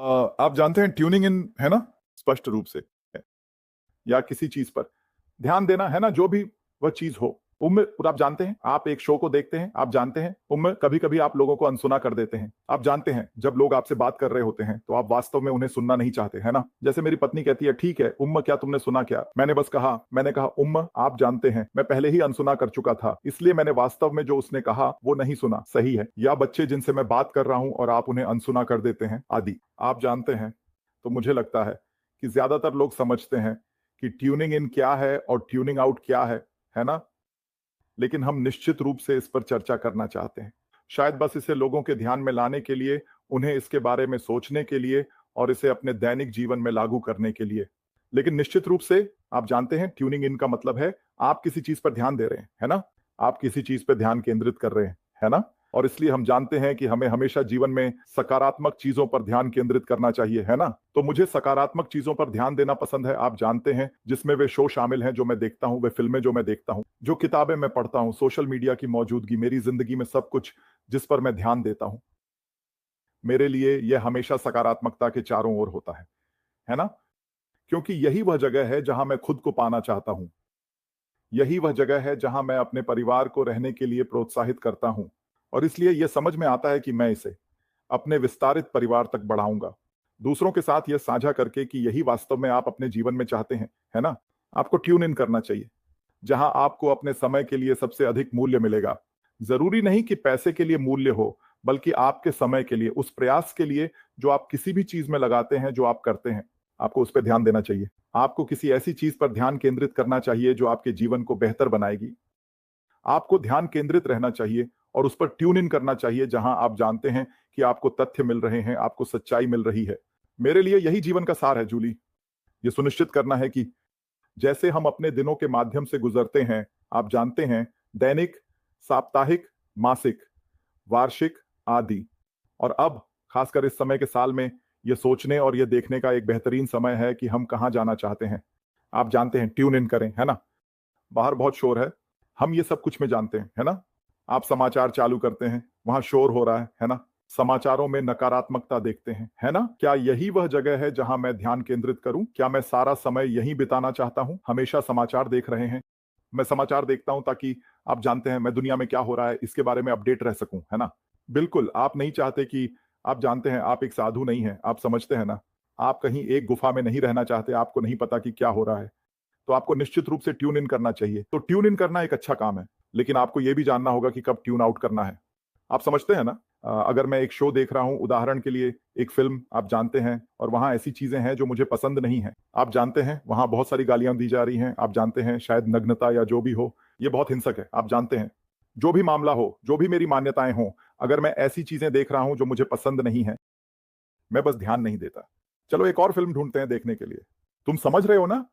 आप जानते हैं ट्यूनिंग इन है ना, स्पष्ट रूप से है, या किसी चीज पर ध्यान देना है ना, जो भी वह चीज हो। उम्र और आप जानते हैं, आप एक शो को देखते हैं, आप जानते हैं उम्र कभी कभी आप लोगों को अनसुना कर देते हैं। आप जानते हैं जब लोग आपसे बात कर रहे होते हैं तो आप वास्तव में उन्हें सुनना नहीं चाहते, है ना। जैसे मेरी पत्नी कहती है, ठीक है उम्र, क्या तुमने सुना क्या? मैंने कहा उम्र, आप जानते हैं मैं पहले ही अनसुना कर चुका था, इसलिए मैंने वास्तव में जो उसने कहा वो नहीं सुना। सही है। या बच्चे जिनसे मैं बात कर रहा हूं और आप उन्हें अनसुना कर देते हैं आदि। आप जानते हैं, तो मुझे लगता है कि ज्यादातर लोग समझते हैं कि ट्यूनिंग इन क्या है और ट्यूनिंग आउट क्या है ना। लेकिन हम निश्चित रूप से इस पर चर्चा करना चाहते हैं, शायद बस इसे लोगों के ध्यान में लाने के लिए, उन्हें इसके बारे में सोचने के लिए और इसे अपने दैनिक जीवन में लागू करने के लिए। लेकिन निश्चित रूप से आप जानते हैं, ट्यूनिंग इन का मतलब है आप किसी चीज पर ध्यान दे रहे हैं, है ना। आप किसी चीज पर ध्यान केंद्रित कर रहे हैं, है ना। और इसलिए हम जानते हैं कि हमें हमेशा जीवन में सकारात्मक चीजों पर ध्यान केंद्रित करना चाहिए, है ना। तो मुझे सकारात्मक चीजों पर ध्यान देना पसंद है, आप जानते हैं, जिसमें वे शो शामिल हैं जो मैं देखता हूं, वे फिल्में जो मैं देखता हूं, जो किताबें मैं पढ़ता हूं, सोशल मीडिया की मौजूदगी, मेरी जिंदगी में सब कुछ जिस पर मैं ध्यान देता हूं, मेरे लिए यह हमेशा सकारात्मकता के चारों ओर होता है ना। क्योंकि यही वह जगह है जहां मैं खुद को पाना चाहता हूं, यही वह जगह है जहां मैं अपने परिवार को रहने के लिए प्रोत्साहित करता हूं। और इसलिए यह समझ में आता है कि मैं इसे अपने विस्तारित परिवार तक बढ़ाऊंगा, दूसरों के साथ यह साझा करके कि यही वास्तव में आप अपने जीवन में चाहते हैं, है ना। आपको ट्यून इन करना चाहिए जहां आपको अपने समय के लिए सबसे अधिक मूल्य मिलेगा। जरूरी नहीं कि पैसे के लिए मूल्य हो, बल्कि आपके समय के लिए, उस प्रयास के लिए जो आप किसी भी चीज में लगाते हैं, जो आप करते हैं, आपको उस पर ध्यान देना चाहिए। आपको किसी ऐसी चीज पर ध्यान केंद्रित करना चाहिए जो आपके जीवन को बेहतर बनाएगी। आपको ध्यान केंद्रित रहना चाहिए और उस पर ट्यून इन करना चाहिए जहां आप जानते हैं कि आपको तथ्य मिल रहे हैं, आपको सच्चाई मिल रही है। मेरे लिए यही जीवन का सार है जूली। ये सुनिश्चित करना है कि जैसे हम अपने दिनों के माध्यम से गुजरते हैं, आप जानते हैं, दैनिक, साप्ताहिक, मासिक, वार्षिक आदि, और अब खासकर इस समय के साल में यह सोचने और यह देखने का एक बेहतरीन समय है कि हम कहां जाना चाहते हैं। आप जानते हैं, ट्यून इन करें, है ना। बाहर बहुत शोर है, हम ये सब कुछ में जानते हैं, है ना। आप समाचार चालू करते हैं, वहां शोर हो रहा है ना। समाचारों में नकारात्मकता देखते हैं, है ना। क्या यही वह जगह है जहां मैं ध्यान केंद्रित करूं? क्या मैं सारा समय यहीं बिताना चाहता हूं, हमेशा समाचार देख रहे हैं? मैं समाचार देखता हूं ताकि आप जानते हैं, मैं दुनिया में क्या हो रहा है इसके बारे में अपडेट रह सकूं, है ना। बिल्कुल, आप नहीं चाहते कि, आप जानते हैं, आप एक साधु नहीं हैं, आप समझते हैं ना। आप कहीं एक गुफा में नहीं रहना चाहते, आपको नहीं पता कि क्या हो रहा है। तो आपको निश्चित रूप से ट्यून इन करना चाहिए। तो ट्यून इन करना एक अच्छा काम है, लेकिन आपको यह भी जानना होगा कि कब ट्यून आउट करना है। आप समझते हैं ना। अगर मैं एक शो देख रहा हूं, उदाहरण के लिए एक फिल्म, आप जानते हैं, और वहां ऐसी चीजें हैं जो मुझे पसंद नहीं है, आप जानते हैं, वहां बहुत सारी गालियां दी जा रही हैं, आप जानते हैं, शायद नग्नता या जो भी हो, ये बहुत हिंसक है, आप जानते हैं। जो भी मामला हो, जो भी मेरी मान्यताएं हों, अगर मैं ऐसी चीजें देख रहा हूं जो मुझे पसंद नहीं है, मैं बस ध्यान नहीं देता। चलो एक और फिल्म ढूंढते हैं देखने के लिए। तुम समझ रहे हो ना।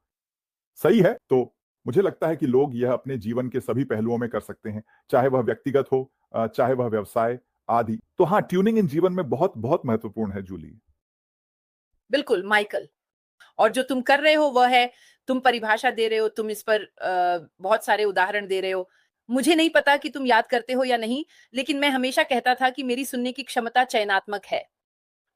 सही है। तो मुझे लगता है कि लोग यह अपने जीवन के सभी पहलुओं में कर सकते हैं, चाहे वह व्यक्तिगत हो, चाहे वह व्यवसाय आदि। तो हाँ, ट्यूनिंग इन जीवन में बहुत बहुत महत्वपूर्ण है जूली। बिल्कुल माइकल, और जो तुम कर रहे हो वह है, तुम परिभाषा दे रहे हो, तुम इस पर बहुत सारे उदाहरण दे रहे हो। मुझे नहीं पता कि तुम याद करते हो या नहीं, लेकिन मैं हमेशा कहता था कि मेरी सुनने की क्षमता चयनात्मक है।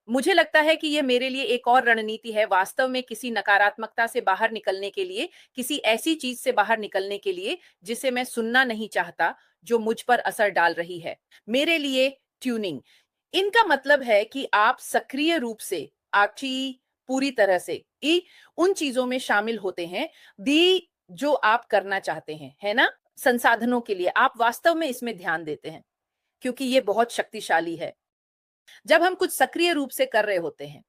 मुझे लगता है कि ये मेरे लिए एक और रणनीति है, वास्तव में किसी नकारात्मकता से बाहर निकलने के लिए, किसी ऐसी चीज से बाहर निकलने के लिए जिसे मैं सुनना नहीं चाहता, जो मुझ पर असर डाल रही है। मेरे लिए ट्यूनिंग इनका मतलब है कि आप सक्रिय रूप से, आपकी पूरी तरह से उन चीजों में शामिल होते हैं दी जो आप करना चाहते हैं, है ना। संसाधनों के लिए आप वास्तव में इसमें ध्यान देते हैं, क्योंकि ये बहुत शक्तिशाली है जब हम कुछ सक्रिय रूप से कर रहे होते हैं।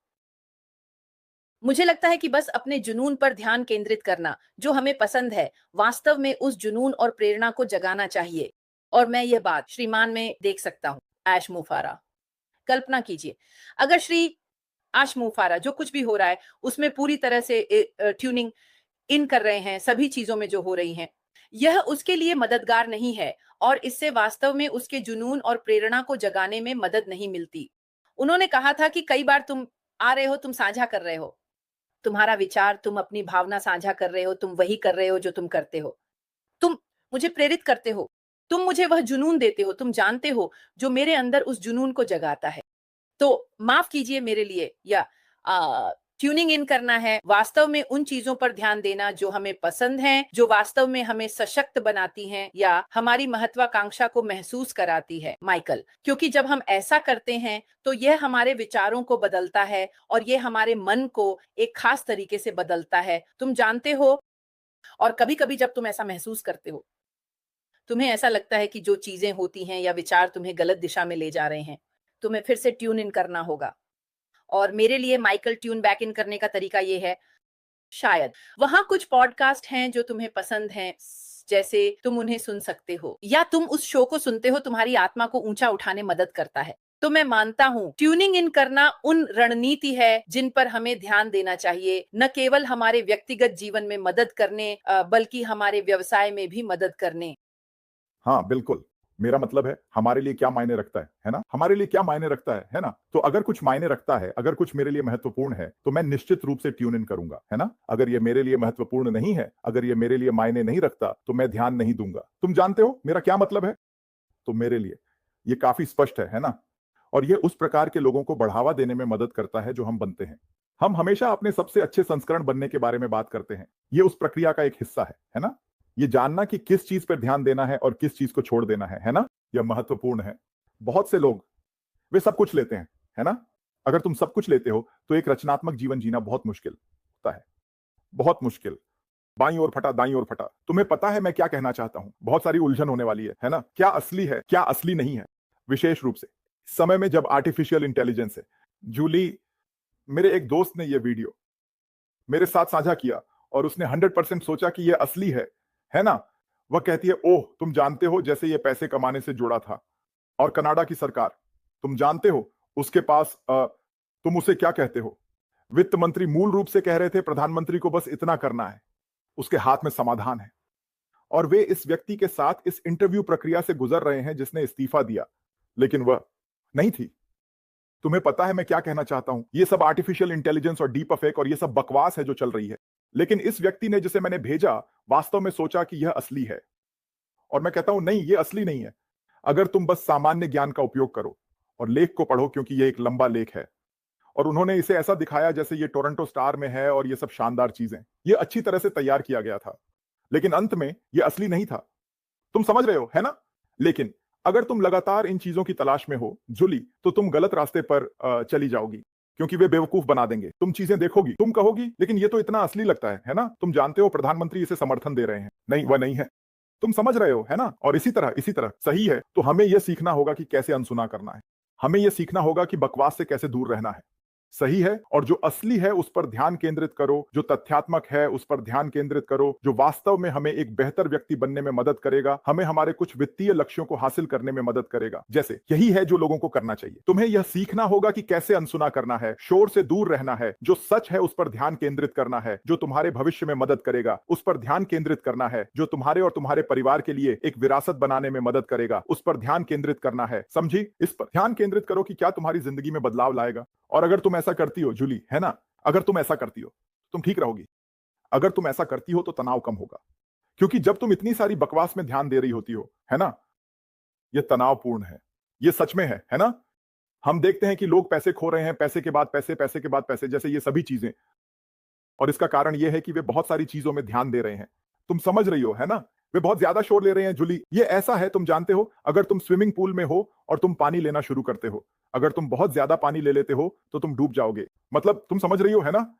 मुझे लगता है कि बस अपने जुनून पर ध्यान केंद्रित करना, जो हमें पसंद है, वास्तव में उस जुनून और प्रेरणा को जगाना चाहिए। और मैं यह बात श्रीमान में देख सकता हूं, ऐश मुफारा। कल्पना कीजिए, अगर श्री आश मुफारा जो कुछ भी हो रहा है उसमें पूरी तरह से ट्यूनिंग इन कर रहे हैं, सभी चीजों में जो हो रही हैं, यह उसके लिए मददगार नहीं है और इससे वास्तव में उसके जुनून और प्रेरणा को जगाने में मदद नहीं मिलती। उन्होंने कहा था कि कई बार तुम आ रहे हो, तुम साझा कर रहे हो, तुम्हारा विचार, तुम अपनी भावना साझा कर रहे हो, तुम वही कर रहे हो जो तुम करते हो। तुम मुझे प्रेरित करते हो, तुम मुझे वह जुनून देते हो, तुम जानते हो, जो मेरे अंदर उस जुनून को जगाता है। तो माफ कीजिए मेरे लिए, या ट्यूनिंग इन करना है, वास्तव में उन चीजों पर ध्यान देना जो हमें पसंद हैं, जो वास्तव में हमें सशक्त बनाती हैं या हमारी महत्वाकांक्षा को महसूस कराती है, माइकल। क्योंकि जब हम ऐसा करते हैं तो यह हमारे विचारों को बदलता है और यह हमारे मन को एक खास तरीके से बदलता है। तुम जानते हो, और कभी-कभी जब तुम ऐसा महसूस करते हो, तुम्हें ऐसा लगता है कि जो चीजें होती हैं या विचार तुम्हें गलत दिशा में ले जा रहे हैं, तुम्हें फिर से ट्यून इन करना होगा। और मेरे लिए माइकल ट्यून बैक इन करने का तरीका ये है, शायद वहां कुछ पॉडकास्ट हैं जो तुम्हें पसंद हैं, जैसे तुम उन्हें सुन सकते हो या तुम उस शो को सुनते हो, तुम्हारी आत्मा को ऊंचा उठाने मदद करता है। तो मैं मानता हूं ट्यूनिंग इन करना उन रणनीति है जिन पर हमें ध्यान देना चाहिए, न केवल हमारे व्यक्तिगत जीवन में मदद करने बल्कि हमारे व्यवसाय में भी मदद करने। हाँ बिल्कुल, मेरा मतलब है हमारे लिए क्या मायने रखता है ना? हमारे लिए क्या मायने रखता है ना? तो अगर कुछ मायने रखता है, अगर कुछ मेरे लिए महत्वपूर्ण है, तो मैं निश्चित रूप से ट्यून इन करूंगा, है ना? अगर ये मेरे लिए महत्वपूर्ण नहीं है, अगर ये मेरे लिए मायने नहीं रखता, तो मैं ध्यान नहीं दूंगा। तुम जानते हो मेरा क्या मतलब है? तो मेरे लिए ये काफी स्पष्ट है ना? और ये उस प्रकार के लोगों को बढ़ावा देने में मदद करता है जो हम बनते हैं। हम हमेशा अपने सबसे अच्छे संस्करण बनने के बारे में बात करते हैं। ये उस प्रक्रिया का एक हिस्सा है ना? ये जानना कि किस चीज पर ध्यान देना है और किस चीज को छोड़ देना है ना? यह महत्वपूर्ण है। बहुत से लोग वे सब कुछ लेते हैं, है ना? अगर तुम सब कुछ लेते हो तो एक रचनात्मक जीवन जीना बहुत मुश्किल होता है, बहुत मुश्किल। बाईं ओर फटा, दाईं ओर फटा। तुम्हें पता है मैं क्या कहना चाहता हूं? बहुत सारी उलझन होने वाली है ना? क्या असली है, क्या असली नहीं है? विशेष रूप से समय में जब आर्टिफिशियल इंटेलिजेंस है। जूली, मेरे एक दोस्त ने यह वीडियो मेरे साथ साझा किया और उसने 100% सोचा कि यह असली है ना? वह कहती है, ओह तुम जानते हो, जैसे ये पैसे कमाने से जुड़ा था। और कनाडा की सरकार, तुम जानते हो उसके पास तुम उसे क्या कहते हो? वित्त मंत्री मूल रूप से कह रहे थे प्रधानमंत्री को बस इतना करना है, उसके हाथ में समाधान है। और वे इस व्यक्ति के साथ इस इंटरव्यू प्रक्रिया से गुजर रहे हैं जिसने इस्तीफा दिया, लेकिन वह नहीं थी। तुम्हें पता है मैं क्या कहना चाहता हूं? ये सब आर्टिफिशियल इंटेलिजेंस और डीप फेक और ये सब बकवास है जो चल रही है। लेकिन इस व्यक्ति ने जिसे मैंने भेजा वास्तव में सोचा कि यह असली है। और मैं कहता हूं नहीं, ये असली नहीं है। अगर तुम बस सामान्य ज्ञान का उपयोग करो और लेख को पढ़ो, क्योंकि यह एक लंबा लेख है और उन्होंने इसे ऐसा दिखाया जैसे ये टोरंटो स्टार में है और ये सब शानदार चीजें, ये अच्छी तरह से तैयार किया गया था, लेकिन अंत में ये असली नहीं था। तुम समझ रहे हो, है ना? लेकिन अगर तुम लगातार इन चीजों की तलाश में हो जूली, तो तुम गलत रास्ते पर चली जाओगी, क्योंकि वे बेवकूफ बना देंगे। तुम चीजें देखोगी, तुम कहोगी लेकिन ये तो इतना असली लगता है ना? तुम जानते हो प्रधानमंत्री इसे समर्थन दे रहे हैं। नहीं, वह नहीं है। तुम समझ रहे हो, है ना? और इसी तरह सही है। तो हमें यह सीखना होगा कि कैसे अनसुना करना है। हमें यह सीखना होगा कि बकवास से कैसे दूर रहना है। सही है, और जो असली है उस पर ध्यान केंद्रित करो, जो तथ्यात्मक है उस पर ध्यान केंद्रित करो, जो वास्तव में हमें एक बेहतर व्यक्ति बनने में मदद करेगा, हमें हमारे कुछ वित्तीय लक्ष्यों को हासिल करने में मदद करेगा। जैसे यही है जो लोगों को करना चाहिए। तुम्हें यह सीखना होगा कि कैसे अनसुना करना है, शोर से दूर रहना है, जो सच है उस पर ध्यान केंद्रित करना है, जो तुम्हारे भविष्य में मदद करेगा उस पर ध्यान केंद्रित करना है, जो तुम्हारे और तुम्हारे परिवार के लिए एक विरासत बनाने में मदद करेगा उस पर ध्यान केंद्रित करना है। समझी? इस पर ध्यान केंद्रित करो कि क्या तुम्हारी जिंदगी में बदलाव लाएगा। और अगर तुम ऐसा करती हो जूली, है ना, अगर तुम ऐसा करती हो तुम ठीक रहोगी। अगर तुम ऐसा करती हो तो तनाव कम होगा, क्योंकि जब तुम इतनी सारी बकवास में ध्यान दे रही होती हो, है ना, यह तनावपूर्ण है। यह सच में है ना? हम देखते हैं कि लोग पैसे खो रहे हैं, पैसे के बाद पैसे, पैसे के बाद पैसे, जैसे ये सभी चीजें। और इसका कारण यह है कि वे बहुत सारी चीजों में ध्यान दे रहे हैं। तुम समझ रही हो, है ना? वे बहुत ज्यादा शोर ले रहे हैं जूली। ये ऐसा है, तुम जानते हो, अगर तुम स्विमिंग पूल में हो और तुम पानी लेना शुरू करते हो, अगर तुम बहुत ज्यादा पानी ले लेते हो तो तुम डूब जाओगे। मतलब तुम समझ रही हो, है ना?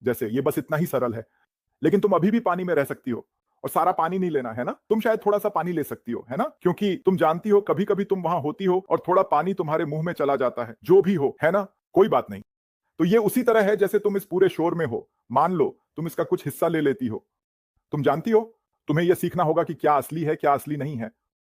जैसे ये बस इतना ही सरल है। लेकिन तुम अभी भी पानी में रह सकती हो और सारा पानी नहीं लेना, है ना? तुम शायद थोड़ा सा पानी ले सकती हो, है ना? क्योंकि तुम जानती हो कभी कभी तुम वहां होती हो और थोड़ा पानी तुम्हारे मुंह में चला जाता है। जो भी हो, है ना, कोई बात नहीं। तो ये उसी तरह है जैसे तुम इस पूरे शोर में हो। मान लो तुम इसका कुछ हिस्सा ले लेती हो। तुम जानती हो, तुम्हें यह सीखना होगा कि क्या असली है, क्या असली नहीं है।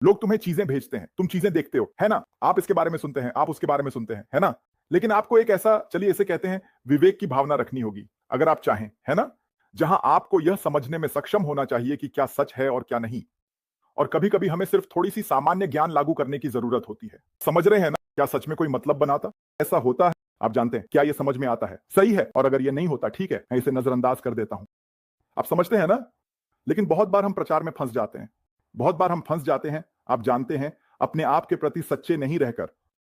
लोग तुम्हें चीजें भेजते हैं, तुम चीजें देखते हो, है ना? आप इसके बारे में सुनते हैं, आप उसके बारे में सुनते हैं, है ना? लेकिन आपको एक ऐसा, चलिए इसे कहते हैं, विवेक की भावना रखनी होगी, अगर आप चाहें, है ना? जहां आपको यह समझने में सक्षम होना चाहिए कि क्या सच है और क्या नहीं। और कभी कभी हमें सिर्फ थोड़ी सी सामान्य ज्ञान लागू करने की जरूरत होती है। समझ रहे हैं ना? क्या सच में कोई मतलब बनाता ऐसा होता है? आप जानते हैं, क्या यह समझ में आता है? सही है। और अगर यह नहीं होता, ठीक है, मैं इसे नजरअंदाज कर देता हूं। आप समझते हैं ना? लेकिन बहुत बार हम प्रचार में फंस जाते हैं, बहुत बार हम फंस जाते हैं, आप जानते हैं, अपने आप के प्रति सच्चे नहीं रहकर,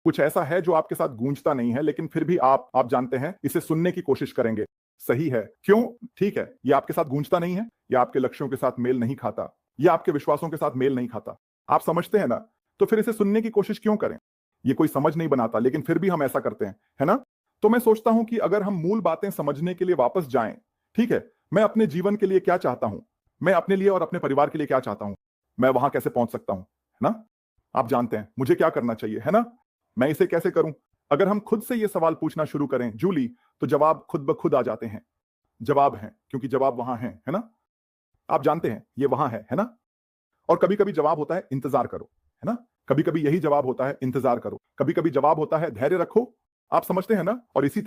कुछ ऐसा है जो आपके साथ गूंजता नहीं है, लेकिन फिर भी आप जानते हैं इसे सुनने की कोशिश करेंगे। सही है। क्यों? ठीक है, ये आपके साथ गूंजता नहीं है, ये आपके लक्ष्यों के साथ मेल नहीं खाता, ये आपके विश्वासों के साथ मेल नहीं खाता। आप समझते हैं ना? तो फिर इसे सुनने की कोशिश क्यों करें? ये कोई समझ नहीं बनाता, लेकिन फिर भी हम ऐसा करते हैं, है ना? तो मैं सोचता हूं कि अगर हम मूल बातें समझने के लिए वापस जाएं, ठीक है, मैं अपने जीवन के लिए क्या चाहता हूं, मैं अपने लिए और अपने परिवार के लिए क्या चाहता हूं, मैं वहां कैसे पहुंच सकता हूं, है ना? आप जानते हैं मुझे क्या करना चाहिए, है ना? मैं इसे कैसे करूं? अगर हम खुद से ये सवाल पूछना शुरू करें, जूली, तो जवाब खुद ब खुद आ जाते हैं। जवाब हैं, क्योंकि जवाब वहां है ना? आप जानते हैं ये वहां है ना? और कभी-कभी जवाब होता है इंतजार करो, है ना? कभी-कभी यही जवाब होता है इंतजार करो। कभी-कभी जवाब होता है धैर्य रखो। आप समझते हैं ना? और इसी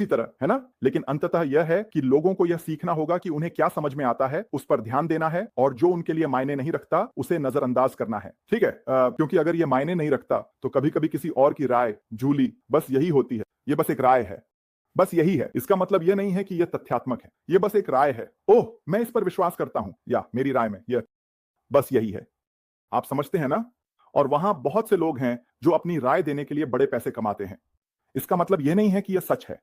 तरह, है ना? लेकिन अंततः यह है कि लोगों को यह सीखना होगा कि उन्हें क्या समझ में आता है, उस पर ध्यान देना है और जो उनके लिए मायने नहीं रखता, उसे नजरअंदाज करना है। ठीक है? क्योंकि अगर यह मायने नहीं रखता, तो कभी-कभी किसी और की राय, जूली, बस यही होती है। ये बस एक राय है। बस यही है। इसका मतलब यह नहीं है कि यह तथ्यात्मक है। यह बस एक राय है। ओह! मैं इस पर विश्वास करता हूं, या मेरी राय में यह बस यही है। आप समझते हैं ना? और वहां बहुत से लोग हैं जो अपनी राय देने के लिए बड़े पैसे कमाते हैं। इसका मतलब यह नहीं है कि यह सच है।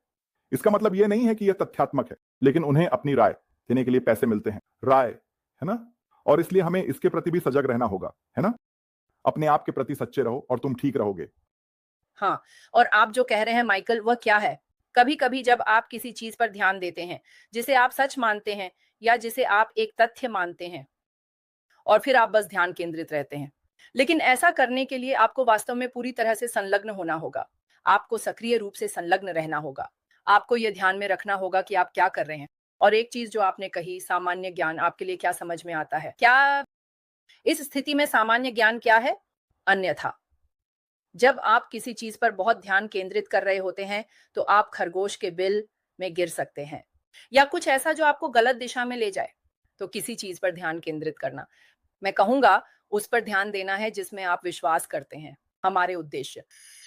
इसका मतलब यह नहीं है कि यह तथ्यात्मक है, लेकिन उन्हें अपनी राय देने के लिए पैसे मिलते हैं। राय, है ना? और इसलिए हमें इसके प्रति भी सजग रहना होगा, है ना? अपने आप के प्रति सच्चे रहो और तुम ठीक रहोगे। हाँ, और आप जो कह रहे हैं माइकल, वह क्या है? कभी-कभी जब आप किसी चीज़ पर ध्यान देते हैं, जिसे आप सच मानते हैं या जिसे आप एक तथ्य मानते हैं, और फिर आप बस ध्यान केंद्रित रहते हैं। लेकिन ऐसा करने के लिए आपको वास्तव में पूरी तरह से संलग्न होना होगा। आपको सक्रिय रूप से संलग्न रहना होगा। आपको ये ध्यान में रखना होगा कि आप क्या कर रहे हैं। और एक चीज़ जो आपने कही, सामान्य ज्ञान आपके लिए क्या समझ में आता है? क्या इस स्थिति में सामान्य ज्ञान क्या है? अन्यथा। जब आप किसी चीज़ पर बहुत ध्यान केंद्रित कर रहे होते हैं, तो आप खरगोश के बिल में गिर सकते हैं या कुछ ऐसा जो आपको गलत दिशा में ले जाए। तो किसी चीज़ पर ध्यान केंद्रित करना, मैं कहूँगा उस पर ध्यान देना है जिसमें आप विश्वास करते हैं, हमारे उद्देश्य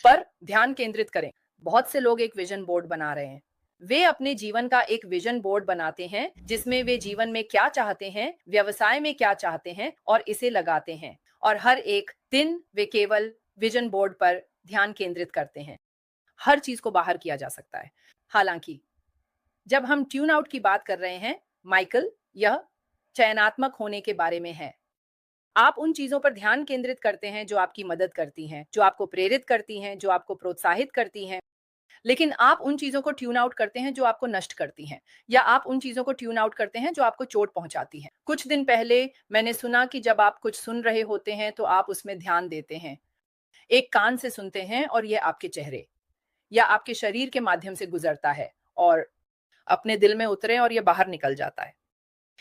पर ध्यान केंद्रित करें। बहुत से लोग एक विज़न बोर्ड बना रहे हैं। वे अपने जीवन का एक विज़न बोर्ड बनाते हैं, जिसमें वे जीवन में क्या चाहते हैं, व्यवसाय में क्या चाहते हैं और इसे लगाते हैं। और हर एक दिन वे केवल विज़न बोर्ड पर ध्यान केंद्रित करते हैं। हर चीज़ को बाहर किया जा सकता है। हालाँकि जब हम ट्यून आउट की बात कर रहे हैं, माइकल, यह चयनात्मक होने के बारे में है। आप उन चीज़ों पर ध्यान केंद्रित करते हैं जो आपकी मदद करती हैं, जो आपको प्रेरित करती हैं, जो आपको प्रोत्साहित करती हैं। लेकिन आप उन चीज़ों को ट्यून आउट करते हैं जो आपको नष्ट करती हैं, या आप उन चीज़ों को ट्यून आउट करते हैं जो आपको चोट पहुँचाती हैं। कुछ दिन पहले मैंने सुना कि जब आप कुछ सुन रहे होते हैं तो आप उसमें ध्यान देते हैं। एक कान से सुनते हैं और ये आपके चेहरे या आपके शरीर के माध्यम से गुज़रता है और अपने दिल में उतरे और ये बाहर निकल जाता है।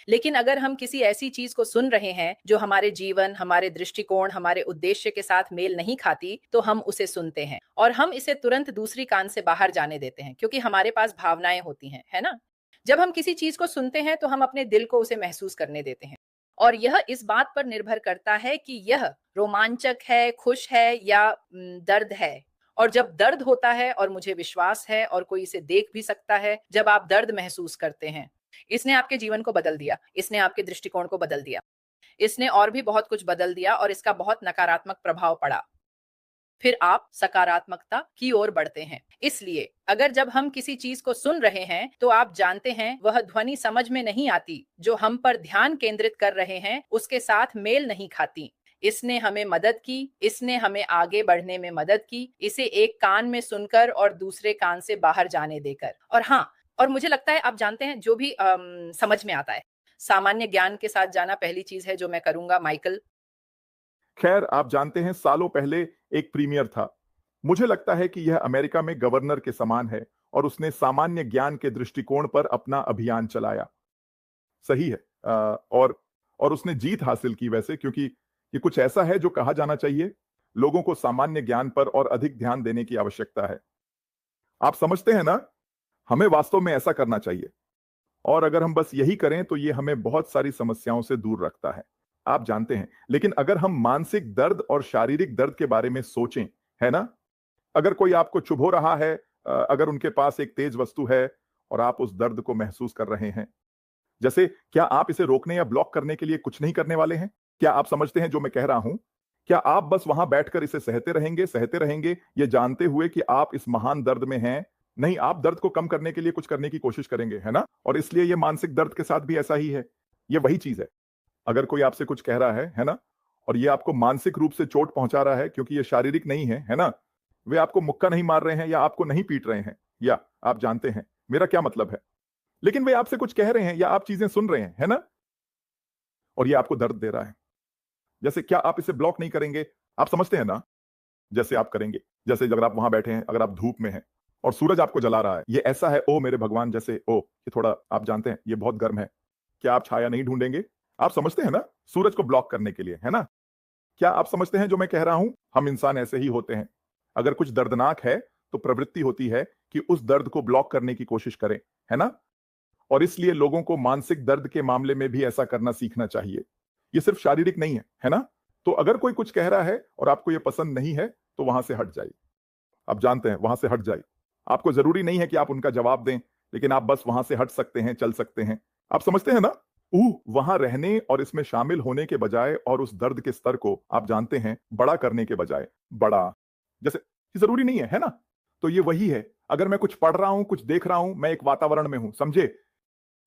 लेकिन अगर हम किसी ऐसी चीज को सुन रहे हैं जो हमारे जीवन, हमारे दृष्टिकोण, हमारे उद्देश्य के साथ मेल नहीं खाती, तो हम उसे सुनते हैं और हम इसे तुरंत दूसरी कान से बाहर जाने देते हैं, क्योंकि हमारे पास भावनाएं होती हैं, है ना? जब हम किसी चीज को सुनते हैं तो हम अपने दिल को उसे महसूस करने देते हैं, और यह इस बात पर निर्भर करता है कि यह रोमांचक है, खुश है या दर्द है। और जब दर्द होता है, और मुझे विश्वास है और कोई इसे देख भी सकता है, जब आप दर्द महसूस करते हैं, इसने आपके जीवन को बदल दिया, इसने आपके दृष्टिकोण को बदल दिया, इसने और भी बहुत कुछ बदल दिया और इसका बहुत नकारात्मक प्रभाव पड़ा। फिर आप सकारात्मकता की ओर बढ़ते हैं। इसलिए अगर जब हम किसी चीज को सुन रहे हैं तो आप जानते हैं वह ध्वनि समझ में नहीं आती, जो हम पर ध्यान केंद्रित कर रहे हैं उसके साथ मेल नहीं खाती। इसने हमें मदद की, इसने हमें आगे बढ़ने में मदद की, इसे एक कान में सुनकर और दूसरे कान से बाहर जाने देकर। और हाँ, और मुझे लगता है आप जानते हैं जो भी समझ में आता है, सामान्य ज्ञान के साथ जाना पहली चीज है जो मैं करूंगा, माइकल। खैर, आप जानते हैं सालों पहले एक प्रीमियर था। मुझे लगता है कि यह अमेरिका में गवर्नर के समान है और उसने सामान्य ज्ञान के दृष्टिकोण पर अपना अभियान चलाया। सही है। और उसने जीत हासिल की वैसे, क्योंकि ये कुछ ऐसा है जो कहा जाना चाहिए। लोगों को सामान्य ज्ञान पर और अधिक ध्यान देने की आवश्यकता है। आप समझते हैं ना? हमें वास्तव में ऐसा करना चाहिए। और अगर हम बस यही करें तो ये हमें बहुत सारी समस्याओं से दूर रखता है। आप जानते हैं, लेकिन अगर हम मानसिक दर्द और शारीरिक दर्द के बारे में सोचें, है ना? अगर कोई आपको चुभो रहा है, अगर उनके पास एक तेज वस्तु है और आप उस दर्द को महसूस कर रहे हैं, जैसे क्या आप इसे रोकने या ब्लॉक करने के लिए कुछ नहीं करने वाले हैं? क्या आप समझते हैं जो मैं कह रहा हूं? क्या आप बस वहां बैठकर इसे सहते रहेंगे, ये जानते हुए कि आप इस महान दर्द में हैं? नहीं, आप दर्द को कम करने के लिए कुछ करने की कोशिश करेंगे, है ना? और इसलिए ये मानसिक दर्द के साथ भी ऐसा ही है। ये वही चीज है। अगर कोई आपसे कुछ कह रहा है ना? और ये आपको मानसिक रूप से चोट पहुंचा रहा है क्योंकि ये शारीरिक नहीं है ना? वे आपको मुक्का नहीं मार रहे हैं या आपको नहीं पीट रहे हैं, या आप जानते हैं मेरा क्या मतलब है। लेकिन वे आपसे कुछ कह रहे हैं या आप चीजें सुन रहे हैं, है ना? और ये आपको दर्द दे रहा है। जैसे क्या आप इसे ब्लॉक नहीं करेंगे? आप समझते हैं ना? जैसे आप करेंगे। जैसे अगर आप वहां बैठे हैं, अगर आप धूप में हैं और सूरज आपको जला रहा है, ये ऐसा है, ओ मेरे भगवान, जैसे ओ ये थोड़ा आप जानते हैं ये बहुत गर्म है। क्या आप छाया नहीं ढूंढेंगे? आप समझते हैं ना? सूरज को ब्लॉक करने के लिए, है ना? क्या आप समझते हैं जो मैं कह रहा हूं? हम इंसान ऐसे ही होते हैं। अगर कुछ दर्दनाक है तो प्रवृत्ति होती है कि उस दर्द को ब्लॉक करने की कोशिश करें, है ना? और इसलिए लोगों को मानसिक दर्द के मामले में भी ऐसा करना सीखना चाहिए। ये सिर्फ शारीरिक नहीं है ना? तो अगर कोई कुछ कह रहा है और आपको ये पसंद नहीं है, तो वहां से हट जाइए। आप जानते हैं, वहां से हट जाइए। आपको जरूरी नहीं है कि आप उनका जवाब दें, लेकिन आप बस वहां से हट सकते हैं, चल सकते हैं। आप समझते हैं ना? वहां रहने और इसमें शामिल होने के बजाय और उस दर्द के स्तर को आप जानते हैं बड़ा करने के बजाय, बड़ा जैसे ये जरूरी नहीं है ना? तो ये वही है। अगर मैं कुछ पढ़ रहा हूं, कुछ देख रहा हूं, मैं एक वातावरण में हूं, समझे?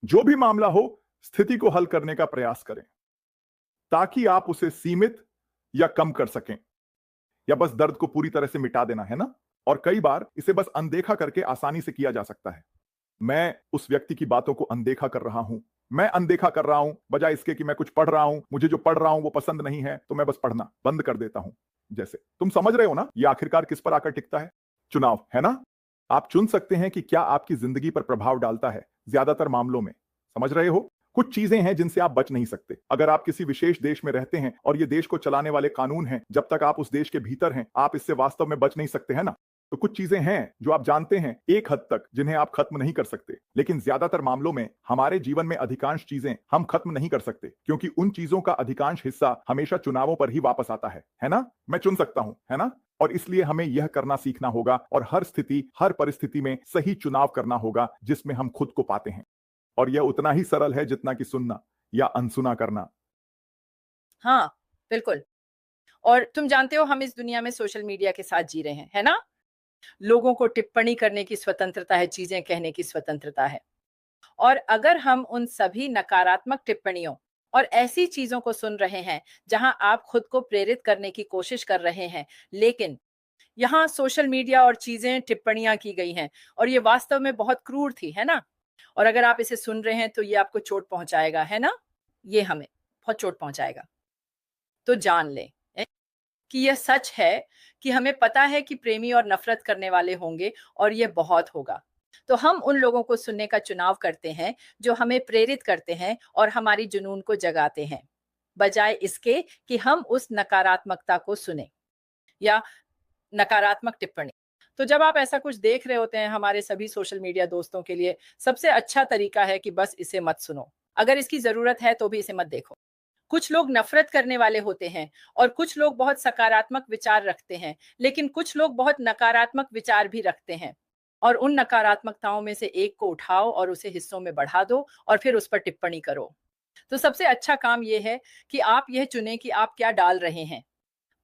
जो भी मामला हो, स्थिति को हल करने का प्रयास करें ताकि आप उसे सीमित या कम कर सकें, या बस दर्द को पूरी तरह से मिटा देना, है ना? और कई बार इसे बस अनदेखा करके आसानी से किया जा सकता है। मैं उस व्यक्ति की बातों को अनदेखा कर रहा हूं, मैं अनदेखा कर रहा हूं, बजाय इसके कि मैं कुछ पढ़ रहा हूं, मुझे जो पढ़ रहा हूं वो पसंद नहीं है, तो मैं बस पढ़ना बंद कर देता हूं। जैसे तुम समझ रहे हो ना, ये आखिरकार किस पर आकर टिकता है? चुनाव, है ना? आप चुन सकते हैं कि क्या आपकी जिंदगी पर प्रभाव डालता है। ज्यादातर मामलों में, समझ रहे हो? कुछ चीजें हैं जिनसे आप बच नहीं सकते। अगर आप किसी विशेष देश में रहते हैं और ये देश को चलाने वाले कानून हैं, जब तक आप उस देश के भीतर हैं, आप इससे वास्तव में बच नहीं सकते, है ना? तो कुछ चीजें हैं जो आप जानते हैं एक हद तक, जिन्हें आप खत्म नहीं कर सकते। लेकिन ज्यादातर मामलों में हमारे जीवन में अधिकांश चीजें हम खत्म नहीं कर सकते, क्योंकि उन चीजों का अधिकांश हिस्सा हमेशा चुनावों पर ही वापस आता है ना? मैं चुन सकता हूं, है ना? और इसलिए हमें यह करना सीखना होगा और हर स्थिति, हर परिस्थिति में सही चुनाव करना होगा जिसमें हम खुद को पाते हैं। और यह उतना ही सरल है जितना कि सुनना या अनसुना करना। हाँ, बिल्कुल। और तुम जानते हो हम इस दुनिया में सोशल मीडिया के साथ जी रहे हैं, है ना? लोगों को टिप्पणी करने की स्वतंत्रता है, चीजें कहने की स्वतंत्रता है। और अगर हम उन सभी नकारात्मक टिप्पणियों और ऐसी चीजों को सुन रहे हैं जहां आप खुद को प्रेरित करने की कोशिश कर रहे हैं, लेकिन यहाँ सोशल मीडिया और चीजें टिप्पणियां की गई हैं और ये वास्तव में बहुत क्रूर थी, है ना? और अगर आप इसे सुन रहे हैं तो ये आपको चोट पहुंचाएगा, है ना? ये हमें बहुत चोट पहुंचाएगा। तो जान लें कि यह सच है कि हमें पता है कि प्रेमी और नफरत करने वाले होंगे और ये बहुत होगा। तो हम उन लोगों को सुनने का चुनाव करते हैं जो हमें प्रेरित करते हैं और हमारी जुनून को जगाते हैं, बजाय इसके कि हम उस नकारात्मकता को सुने या नकारात्मक टिप्पणी। तो जब आप ऐसा कुछ देख रहे होते हैं, हमारे सभी सोशल मीडिया दोस्तों के लिए सबसे अच्छा तरीका है कि बस इसे मत सुनो। अगर इसकी जरूरत है तो भी इसे मत देखो। कुछ लोग नफरत करने वाले होते हैं और कुछ लोग बहुत सकारात्मक विचार रखते हैं, लेकिन कुछ लोग बहुत नकारात्मक विचार भी रखते हैं। और उन नकारात्मकताओं में से एक को उठाओ और उसे हिस्सों में बढ़ा दो और फिर उस पर टिप्पणी करो। तो सबसे अच्छा काम यह है कि आप यह चुनें कि आप क्या डाल रहे हैं।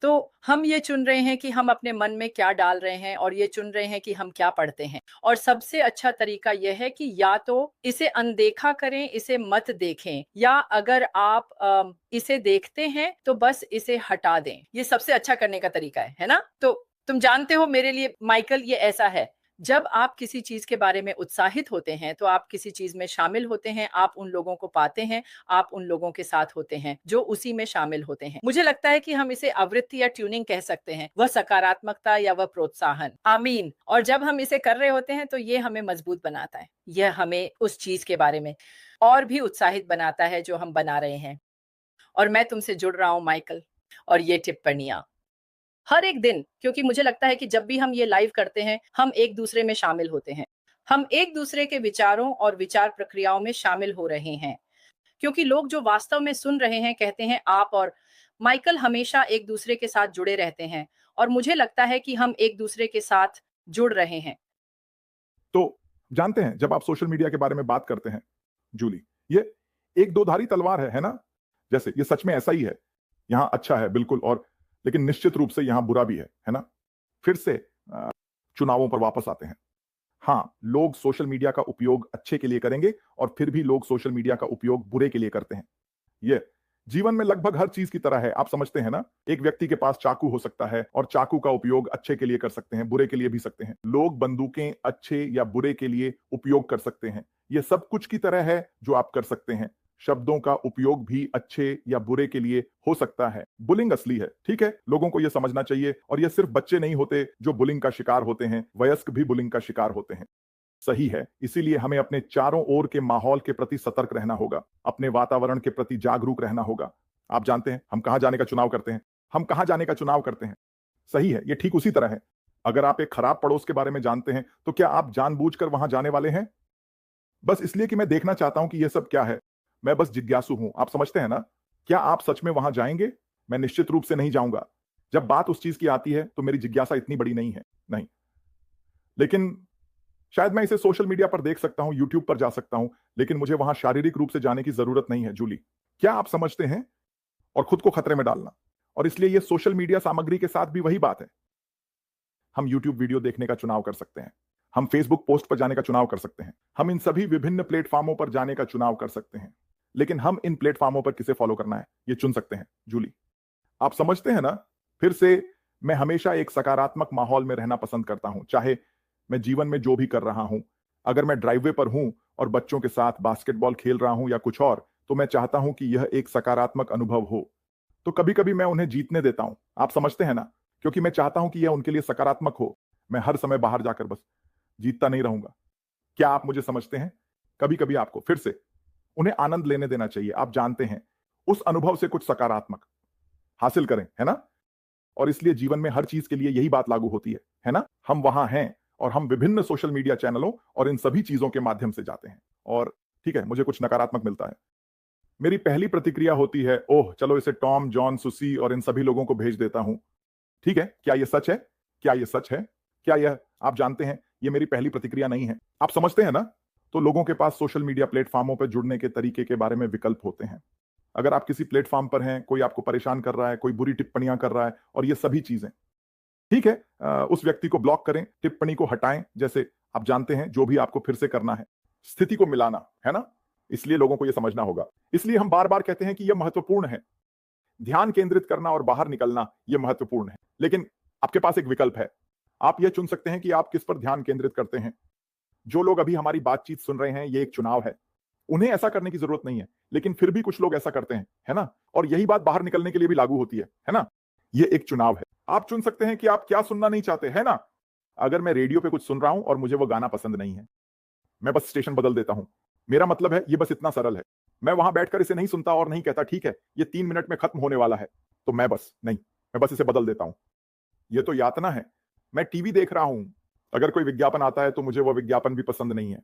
तो हम ये चुन रहे हैं कि हम अपने मन में क्या डाल रहे हैं और ये चुन रहे हैं कि हम क्या पढ़ते हैं। और सबसे अच्छा तरीका यह है कि या तो इसे अनदेखा करें, इसे मत देखें, या अगर आप इसे देखते हैं तो बस इसे हटा दें। ये सबसे अच्छा करने का तरीका है ना? तो तुम जानते हो मेरे लिए माइकल ये ऐसा है, जब आप किसी चीज के बारे में उत्साहित होते हैं तो आप किसी चीज में शामिल होते हैं, आप उन लोगों को पाते हैं, आप उन लोगों के साथ होते हैं जो उसी में शामिल होते हैं। मुझे लगता है कि हम इसे आवृत्ति या ट्यूनिंग कह सकते हैं, वह सकारात्मकता या वह प्रोत्साहन। आमीन। और जब हम इसे कर रहे होते हैं तो ये हमें मजबूत बनाता है, यह हमें उस चीज के बारे में और भी उत्साहित बनाता है जो हम बना रहे हैं। और मैं तुमसे जुड़ रहा हूं माइकल, और ये टिप्पणियां हर एक दिन, क्योंकि मुझे लगता है कि जब भी हम ये लाइव करते हैं हम एक दूसरे में शामिल होते हैं, हम एक दूसरे के विचारों और विचार प्रक्रियाओं में शामिल हो रहे हैं। क्योंकि लोग जो वास्तव में सुन रहे हैं कहते हैं आप और माइकल हमेशा एक दूसरे के साथ जुड़े रहते हैं, और मुझे लगता है कि हम एक दूसरे के साथ जुड़ रहे हैं। तो जानते हैं, जब आप सोशल मीडिया के बारे में बात करते हैं जूली, ये एक दो धारी तलवार है ना? जैसे ये सच में ऐसा ही है। यहां अच्छा है बिल्कुल, और लेकिन निश्चित रूप से यहां बुरा भी है ना। फिर से चुनावों पर वापस आते हैं। हाँ, लोग सोशल मीडिया का उपयोग अच्छे के लिए करेंगे और फिर भी लोग सोशल मीडिया का उपयोग बुरे के लिए करते हैं। ये जीवन में लगभग हर चीज की तरह है, आप समझते हैं ना। एक व्यक्ति के पास चाकू हो सकता है और चाकू का उपयोग अच्छे के लिए कर सकते हैं, बुरे के लिए भी सकते हैं। लोग बंदूकें अच्छे या बुरे के लिए उपयोग कर सकते हैं। ये सब कुछ की तरह है जो आप कर सकते हैं। शब्दों का उपयोग भी अच्छे या बुरे के लिए हो सकता है। बुलिंग असली है, ठीक है, लोगों को यह समझना चाहिए। और ये सिर्फ बच्चे नहीं होते जो बुलिंग का शिकार होते हैं, वयस्क भी बुलिंग का शिकार होते हैं। सही है, इसीलिए हमें अपने चारों ओर के माहौल के प्रति सतर्क रहना होगा, अपने वातावरण के प्रति जागरूक रहना होगा। आप जानते हैं हम कहां जाने का चुनाव करते हैं, हम कहां जाने का चुनाव करते हैं। सही है, ये ठीक उसी तरह है। अगर आप एक खराब पड़ोस के बारे में जानते हैं तो क्या आप जानबूझकर वहां जाने वाले हैं? बस इसलिए कि मैं देखना चाहता हूं कि यह सब क्या है। मैं बस जिज्ञासु हूं, आप समझते हैं ना। क्या आप सच में वहां जाएंगे? मैं निश्चित रूप से नहीं जाऊंगा। जब बात उस चीज की आती है तो मेरी जिज्ञासा इतनी बड़ी नहीं है, नहीं। लेकिन शायद मैं इसे सोशल मीडिया पर देख सकता हूं, यूट्यूब पर जा सकता हूं, लेकिन मुझे वहां शारीरिक रूप से जाने की जरूरत नहीं है। जूली, क्या आप समझते हैं? और खुद को खतरे में डालना। और इसलिए यह सोशल मीडिया सामग्री के साथ भी वही बात है। हम यूट्यूब वीडियो देखने का चुनाव कर सकते हैं, हम फेसबुक पोस्ट पर जाने का चुनाव कर सकते हैं, हम इन सभी विभिन्न प्लेटफॉर्मों पर जाने का चुनाव कर सकते हैं। लेकिन हम इन प्लेटफॉर्मों पर किसे फॉलो करना है यह चुन सकते हैं। जूली, आप समझते हैं ना। फिर से मैं हमेशा एक सकारात्मक माहौल में रहना पसंद करता हूं, चाहे मैं जीवन में जो भी कर रहा हूं। अगर मैं ड्राइववे पर हूं और बच्चों के साथ बास्केटबॉल खेल रहा हूं या कुछ और, तो मैं चाहता हूं कि यह एक सकारात्मक अनुभव हो। तो कभी कभी मैं उन्हें जीतने देता हूं, आप समझते हैं ना, क्योंकि मैं चाहता हूं कि यह उनके लिए सकारात्मक हो। मैं हर समय बाहर जाकर बस जीतता नहीं रहूंगा। क्या आप मुझे समझते हैं? कभी कभी आपको फिर से उन्हें आनंद लेने देना चाहिए। आप जानते हैं, उस अनुभव से कुछ सकारात्मक हासिल करें, है ना। और इसलिए जीवन में हर चीज के लिए यही बात लागू होती है ना। हम वहां हैं और हम विभिन्न सोशल मीडिया चैनलों और इन सभी चीजों के माध्यम से जाते हैं और ठीक है, मुझे कुछ नकारात्मक मिलता है। मेरी पहली प्रतिक्रिया होती है, ओह चलो इसे टॉम, जॉन, सुसी और इन सभी लोगों को भेज देता हूं। ठीक है, क्या यह सच है? क्या यह सच है? क्या यह, आप जानते हैं, यह मेरी पहली प्रतिक्रिया नहीं है। आप समझते हैं ना। तो लोगों के पास सोशल मीडिया प्लेटफॉर्मों पर जुड़ने के तरीके के बारे में विकल्प होते हैं। अगर आप किसी प्लेटफॉर्म पर हैं, कोई आपको परेशान कर रहा है, कोई बुरी टिप्पणियां कर रहा है और ये सभी चीजें, ठीक है, उस व्यक्ति को ब्लॉक करें, टिप्पणी को हटाएं, जैसे आप जानते हैं जो भी आपको फिर से करना है। स्थिति को मिलाना, है ना। इसलिए लोगों को यह समझना होगा। इसलिए हम बार बार कहते हैं कि यह महत्वपूर्ण है। ध्यान केंद्रित करना और बाहर निकलना यह महत्वपूर्ण है। लेकिन आपके पास एक विकल्प है। आप यह चुन सकते हैं कि आप किस पर ध्यान केंद्रित करते हैं। जो लोग अभी हमारी बातचीत सुन रहे हैं, यह एक चुनाव है। उन्हें ऐसा करने की जरूरत नहीं है, लेकिन फिर भी कुछ लोग ऐसा करते हैं, है ना। और यही बात बाहर निकलने के लिए भी लागू होती है ना। यह एक चुनाव है। आप चुन सकते हैं कि आप क्या सुनना नहीं चाहते, है ना। अगर मैं रेडियो पे कुछ सुन रहा हूं और मुझे वो गाना पसंद नहीं है, मैं बस स्टेशन बदल देता हूं। मेरा मतलब है, ये बस इतना सरल है। मैं वहां बैठकर इसे नहीं सुनता और नहीं कहता ठीक है ये 3 मिनट में खत्म होने वाला है, तो मैं बस इसे बदल देता हूं। ये तो यातना है। मैं टीवी देख रहा हूं, अगर कोई विज्ञापन आता है तो मुझे वह विज्ञापन भी पसंद नहीं है।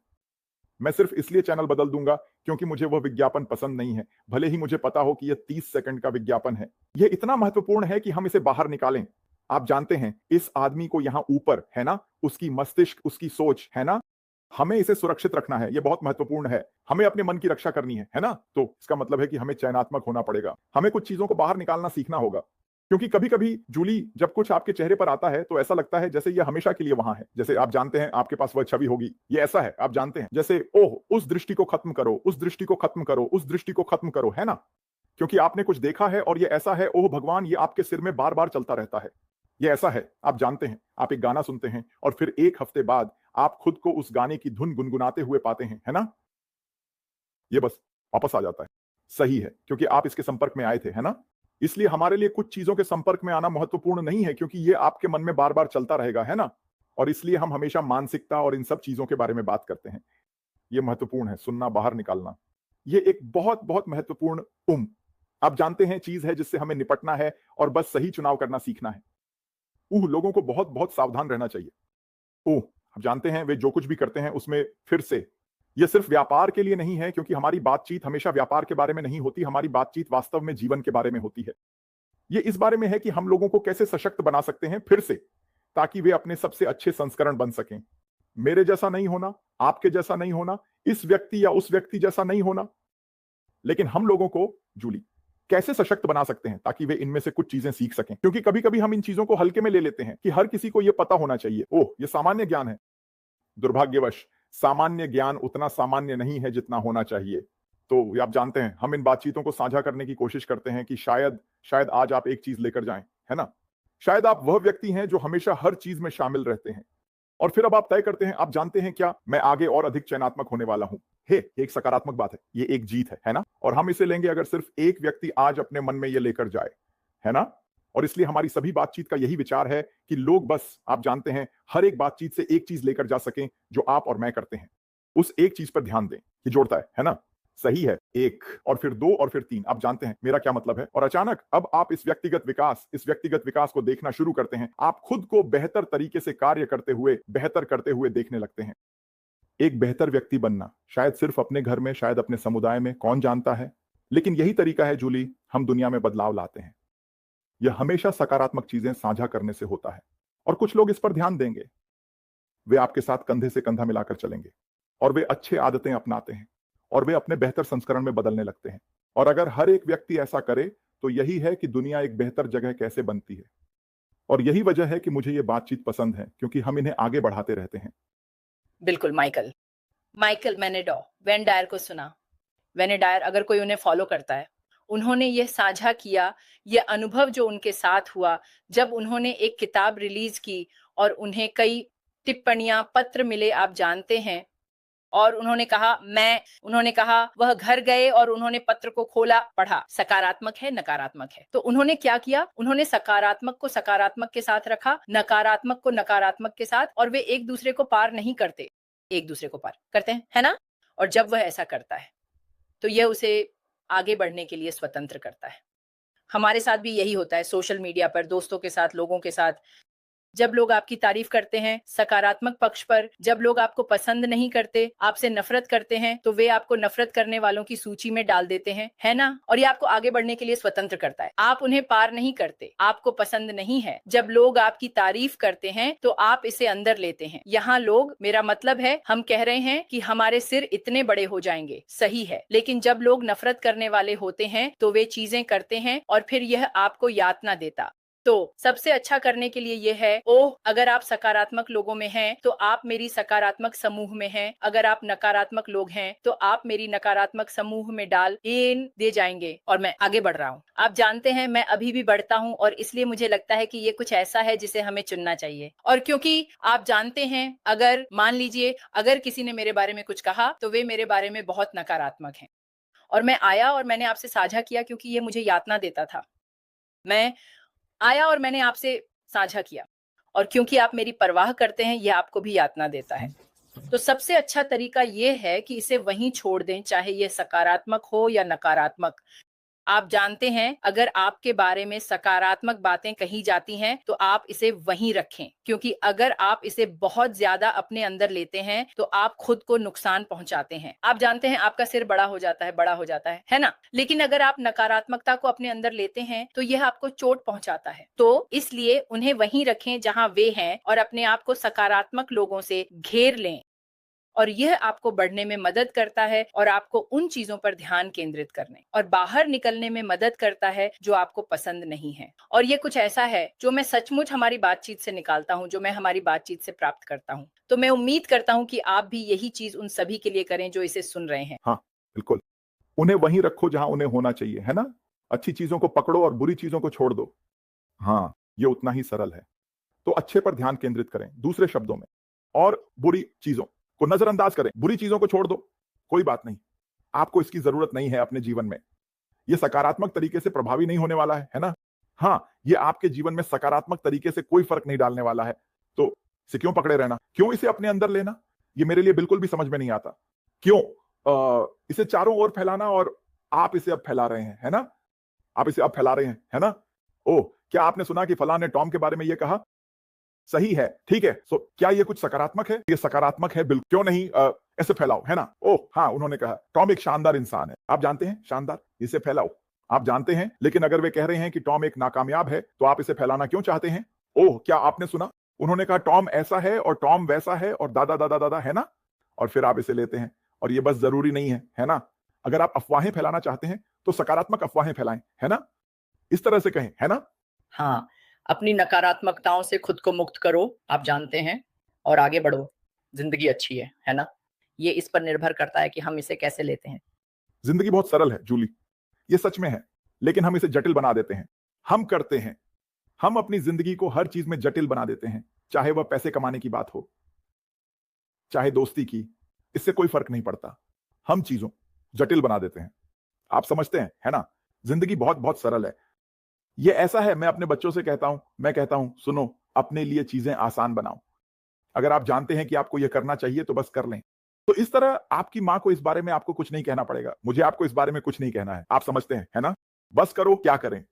मैं सिर्फ इसलिए चैनल बदल दूंगा क्योंकि मुझे वह विज्ञापन पसंद नहीं है, भले ही मुझे पता हो कि यह 30 सेकंड का विज्ञापन है। यह इतना महत्वपूर्ण है कि हम इसे बाहर निकालें। आप जानते हैं, इस आदमी को यहां ऊपर, है ना, उसकी मस्तिष्क, उसकी सोच, है ना, हमें इसे सुरक्षित रखना है। यह बहुत महत्वपूर्ण है। हमें अपने मन की रक्षा करनी है ना। तो इसका मतलब है कि हमें चयनात्मक होना पड़ेगा। हमें कुछ चीजों को बाहर निकालना सीखना होगा। क्योंकि कभी कभी जूली, जब कुछ आपके चेहरे पर आता है तो ऐसा लगता है जैसे यह हमेशा के लिए वहां है। जैसे आप जानते हैं, आपके पास वह छवि होगी। ये ऐसा है, आप जानते हैं, जैसे ओह उस दृष्टि को खत्म करो, उस दृष्टि को खत्म करो, उस दृष्टि को खत्म करो, है ना। क्योंकि आपने कुछ देखा है और ये ऐसा है, ओह भगवान, ये आपके सिर में बार बार चलता रहता है। ये ऐसा है, आप जानते हैं, आप एक गाना सुनते हैं और फिर 1 हफ्ते बाद आप खुद को उस गाने की धुन गुनगुनाते हुए पाते हैं, है ना। ये बस वापस आ जाता है। सही है, क्योंकि आप इसके संपर्क में आए थे, है ना। इसलिए हमारे लिए कुछ चीजों के संपर्क में आना महत्वपूर्ण नहीं है, क्योंकि ये आपके मन में बार बार चलता रहेगा, है ना। और इसलिए हम हमेशा मानसिकता और इन सब चीजों के बारे में बात करते हैं। ये महत्वपूर्ण है, सुनना, बाहर निकालना। ये एक बहुत बहुत महत्वपूर्ण आप जानते हैं चीज है जिससे हमें निपटना है और बस सही चुनाव करना सीखना है। लोगों को बहुत बहुत सावधान रहना चाहिए। आप जानते हैं, वे जो कुछ भी करते हैं उसमें फिर से यह सिर्फ व्यापार के लिए नहीं है, क्योंकि हमारी बातचीत हमेशा व्यापार के बारे में नहीं होती। हमारी बातचीत वास्तव में जीवन के बारे में होती है। यह इस बारे में है कि हम लोगों को कैसे सशक्त बना सकते हैं फिर से, ताकि वे अपने सबसे अच्छे संस्करण बन सकें। मेरे जैसा नहीं होना, आपके जैसा नहीं होना, इस व्यक्ति या उस व्यक्ति जैसा नहीं होना, लेकिन हम लोगों को, जूली, कैसे सशक्त बना सकते हैं ताकि वे इनमें से कुछ चीजें सीख सकें, क्योंकि कभी कभी हम इन चीजों को हल्के में ले लेते हैं कि हर किसी को यह पता होना चाहिए, ओह ये सामान्य ज्ञान है। दुर्भाग्यवश सामान्य ज्ञान उतना सामान्य नहीं है जितना होना चाहिए। तो ये आप जानते हैं, हम इन बातचीतों को साझा करने की कोशिश करते हैं कि शायद आज आप एक चीज लेकर जाएं, है ना। शायद आप वह व्यक्ति हैं जो हमेशा हर चीज में शामिल रहते हैं और फिर अब आप तय करते हैं, आप जानते हैं क्या, मैं आगे और अधिक चयनात्मक होने वाला हूं। ये एक सकारात्मक बात है, ये एक जीत है ना। और हम इसे लेंगे अगर सिर्फ एक व्यक्ति आज अपने मन में ये लेकर जाए, है ना। और इसलिए हमारी सभी बातचीत का यही विचार है कि लोग बस, आप जानते हैं, हर एक बातचीत से एक चीज लेकर जा सकें जो आप और मैं करते हैं। उस एक चीज पर ध्यान दें कि जोड़ता है ना। सही है, एक और फिर दो और फिर तीन, आप जानते हैं मेरा क्या मतलब है। और अचानक अब आप इस व्यक्तिगत विकास को देखना शुरू करते हैं। आप खुद को बेहतर तरीके से कार्य करते हुए, बेहतर करते हुए देखने लगते हैं। एक बेहतर व्यक्ति बनना शायद सिर्फ अपने घर में, शायद अपने समुदाय में, कौन जानता है। लेकिन यही तरीका है जूली, हम दुनिया में बदलाव लाते हैं। यह हमेशा सकारात्मक चीजें साझा करने से होता है और कुछ लोग इस पर ध्यान देंगे। वे आपके साथ कंधे से कंधा मिलाकर चलेंगे और वे अच्छे आदतें अपनाते हैं और वे अपने बेहतर संस्करण में बदलने लगते हैं। और अगर हर एक व्यक्ति ऐसा करे तो यही है कि दुनिया एक बेहतर जगह कैसे बनती है। और यही वजह है कि मुझे ये बातचीत पसंद है, क्योंकि हम इन्हें आगे बढ़ाते रहते हैं। बिल्कुल माइकल वेन डायर को सुना। वेन डायर, अगर कोई उन्हें फॉलो करता है, उन्होंने ये साझा किया, ये अनुभव जो उनके साथ हुआ जब उन्होंने एक किताब रिलीज की और उन्हें कई टिप्पणियां, पत्र मिले, आप जानते हैं। और उन्होंने कहा वह घर गए और उन्होंने पत्र को खोला, पढ़ा, सकारात्मक है, नकारात्मक है। तो उन्होंने क्या किया, उन्होंने सकारात्मक को सकारात्मक के साथ रखा, नकारात्मक को नकारात्मक के साथ, और वे एक दूसरे को पार नहीं करते, एक दूसरे को पार करते हैं, है ना। और जब वह ऐसा करता है तो यह उसे आगे बढ़ने के लिए स्वतंत्र करता है। हमारे साथ भी यही होता है, सोशल मीडिया पर, दोस्तों के साथ, लोगों के साथ। जब लोग आपकी तारीफ करते हैं सकारात्मक पक्ष पर, जब लोग आपको पसंद नहीं करते, आपसे नफरत करते हैं, तो वे आपको नफरत करने वालों की सूची में डाल देते हैं, है ना। और ये आपको आगे बढ़ने के लिए स्वतंत्र करता है। आप उन्हें पार नहीं करते, आपको पसंद नहीं है। जब लोग आपकी तारीफ करते हैं तो आप इसे अंदर लेते हैं। यहाँ लोग, मेरा मतलब है, हम कह रहे हैं कि हमारे सिर इतने बड़े हो जाएंगे, सही है। लेकिन जब लोग नफरत करने वाले होते हैं तो वे चीजें करते हैं और फिर यह आपको यातना देता। तो सबसे अच्छा करने के लिए यह है, ओह अगर आप सकारात्मक लोगों में हैं तो आप मेरी सकारात्मक समूह में हैं, अगर आप नकारात्मक लोग हैं तो आप मेरी नकारात्मक समूह में डाल इन दे जाएंगे और मैं आगे बढ़ रहा हूँ। आप जानते हैं मैं अभी भी बढ़ता हूँ और इसलिए मुझे लगता है कि ये कुछ ऐसा है जिसे हमें चुनना चाहिए। और क्योंकि आप जानते हैं, अगर मान लीजिए अगर किसी ने मेरे बारे में कुछ कहा तो वे मेरे बारे में बहुत नकारात्मक हैं और मैं आया और मैंने आपसे साझा किया क्योंकि ये मुझे यातना देता था। मैं आया और मैंने आपसे साझा किया और क्योंकि आप मेरी परवाह करते हैं, यह आपको भी यातना देता है। तो सबसे अच्छा तरीका यह है कि इसे वहीं छोड़ दें, चाहे यह सकारात्मक हो या नकारात्मक। आप जानते हैं, अगर आपके बारे में सकारात्मक बातें कही जाती हैं तो आप इसे वहीं रखें, क्योंकि अगर आप इसे बहुत ज्यादा अपने अंदर लेते हैं तो आप खुद को नुकसान पहुंचाते हैं। आप जानते हैं आपका सिर बड़ा हो जाता है ना। लेकिन अगर आप नकारात्मकता को अपने अंदर लेते हैं तो यह आपको चोट पहुंचाता है। तो इसलिए उन्हें वहीं रखें जहां वे हैं और अपने आप को सकारात्मक लोगों से घेर लें और यह आपको बढ़ने में मदद करता है और आपको उन चीजों पर ध्यान केंद्रित करने और बाहर निकलने में मदद करता है जो आपको पसंद नहीं है। और ये कुछ ऐसा है जो मैं सचमुच हमारी बातचीत से निकालता हूँ, जो मैं हमारी बातचीत से प्राप्त करता हूँ। तो मैं उम्मीद करता हूँ कि आप भी यही चीज उन सभी के लिए करें जो इसे सुन रहे हैं। हाँ बिल्कुल, उन्हें वहीं रखो जहां उन्हें होना चाहिए, है ना। अच्छी चीजों को पकड़ो और बुरी चीजों को छोड़ दो। हाँ, ये उतना ही सरल है। तो अच्छे पर ध्यान केंद्रित करें, दूसरे शब्दों में, और बुरी चीजों को नजरअंदाज करें। बुरी चीजों को छोड़ दो, कोई बात नहीं, आपको इसकी जरूरत नहीं है अपने जीवन में। ये सकारात्मक तरीके से प्रभावी नहीं होने वाला है ना। हाँ, ये आपके जीवन में सकारात्मक तरीके से कोई फर्क नहीं डालने वाला है। तो इसे क्यों पकड़े रहना, क्यों इसे अपने अंदर लेना, ये मेरे लिए बिल्कुल भी समझ में नहीं आता। क्यों इसे चारों ओर फैलाना, और आप इसे अब फैला रहे हैं, है ना। आप इसे अब फैला रहे हैं, है ना। ओह, क्या आपने सुना कि फलां ने टॉम के बारे में ये कहा। सही है, ठीक है। सो क्या ये कुछ सकारात्मक है? ये सकारात्मक है, बिल्कुल। क्यों नहीं ऐसे फैलाओ, है ना। ओह हाँ, उन्होंने कहा टॉम एक शानदार इंसान है। आप जानते हैं, शानदार, इसे फैलाओ। आप जानते हैं, लेकिन अगर वे कह रहे हैं कि टॉम एक नाकामयाब है तो आप इसे फैलाना क्यों चाहते हैं? ओह, क्या आपने सुना, उन्होंने कहा टॉम ऐसा है और टॉम वैसा है और दादा दादा दादा, है ना। और फिर आप इसे लेते हैं और ये बस जरूरी नहीं है, है ना। अगर आप अफवाहें फैलाना चाहते हैं तो सकारात्मक अफवाहें फैलाएं, है ना? इस तरह से कहें, है ना? हाँ, अपनी नकारात्मकताओं से खुद को मुक्त करो, आप जानते हैं, और आगे बढ़ो। ज़िंदगी अच्छी है ना? ये इस पर निर्भर करता है कि हम इसे कैसे लेते हैं। जिंदगी बहुत सरल है जूली, ये सच में है, लेकिन हम इसे जटिल बना देते हैं। हम करते हैं, हम अपनी जिंदगी को हर चीज में जटिल बना देते हैं, चाहे वह पैसे कमाने की बात हो, चाहे दोस्ती की, इससे कोई फर्क नहीं पड़ता। हम चीजों जटिल बना देते हैं। आप समझते हैं, है ना? जिंदगी बहुत बहुत सरल है। ये ऐसा है, मैं अपने बच्चों से कहता हूं, मैं कहता हूं, सुनो, अपने लिए चीजें आसान बनाओ। अगर आप जानते हैं कि आपको यह करना चाहिए तो बस कर लें। तो इस तरह आपकी मां को इस बारे में आपको कुछ नहीं कहना पड़ेगा, मुझे आपको इस बारे में कुछ नहीं कहना है। आप समझते हैं, है ना? बस करो, क्या करें,